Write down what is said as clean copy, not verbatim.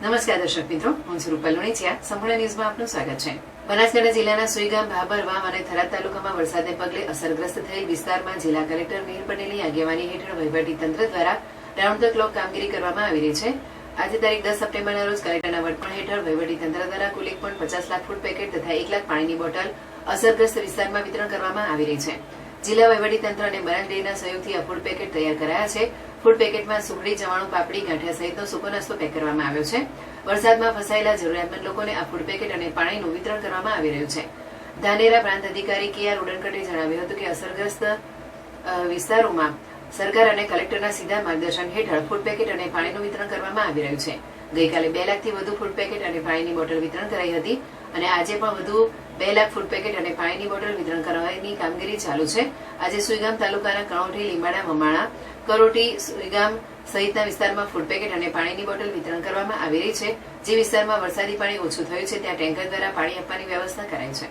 નમસ્કાર દર્શક મિત્રો, હું છું રૂપલ લુણીચિયા. સંપૂર્ણ ન્યૂઝમાં આપનું સ્વાગત છે. બનાસકાંઠા જિલ્લાના સુઈગામ, ભાભર, વાવ અને થરાદ તાલુકામાં વરસાદને પગલે અસરગ્રસ્ત થયેલ વિસ્તારમાં જિલ્લા કલેક્ટર મિહિર પટેલની આગેવાની હેઠળ વહીવટીતંત્ર દ્વારા રાઉન્ડ ધ ક્લોક કામગીરી કરવામાં આવી રહી છે. આજે તારીખ 10 સપ્ટેમ્બરના રોજ કલેક્ટરના વડપણ હેઠળ વહીવટીતંત્ર દ્વારા કુલ 1.50 લાખ ફૂડ પેકેટ તથા 1 લાખ પાણીની બોટલ અસરગ્રસ્ત વિસ્તારમાં વિતરણ કરવામાં આવી રહી છે. જિલ્લા વહીવટીતંત્ર અને બનાસ ડેરીના સહયોગથી આ ફૂડ પેકેટ તૈયાર કરાયા છે. ફૂડ પેકેટમાં સુખડી, ચવાણું, પાપડી, ગાંઠિયા સહિતનો સૂકો નાસ્તો પેક કરવામાં આવ્યો છે. વરસાદમાં ફસાયેલા જરૂરિયાતમંદ લોકોને આ ફૂડ પેકેટ અને પાણીનું વિતરણ કરવામાં આવી રહ્યું છે. ધાનેરા પ્રાંત અધિકારી કે.આર. ઉડનકટે જણાવ્યું હતું કે અસરગ્રસ્ત વિસ્તારોમાં સરકાર અને કલેક્ટરના સીધા માર્ગદર્શન હેઠળ ફૂડ પેકેટ અને પાણીનું વિતરણ કરવામાં આવી રહ્યું છે. ગઈકાલે 2 લાખથી વધુ ફૂડ પેકેટ અને પાણીની બોટલ વિતરણ કરાઈ હતી અને આજે પણ વધુ 2 લાખ ફૂડ પેકેટ અને પાણીની બોટલ વિતરણ કરવાની કામગીરી ચાલુ છે. આજે સુઈગામ તાલુકાના કણોઠી, લીંબાડા, મમાણા, કરોટી, સુઈગામ સહિતના વિસ્તારમાં ફૂડ પેકેટ અને પાણીની બોટલ વિતરણ કરવામાં આવી રહી છે. જે વિસ્તારમાં વરસાદી પાણી ઓછું થયું છે ત્યાં ટેન્કર દ્વારા પાણી આપવાની વ્યવસ્થા કરાઈ છે.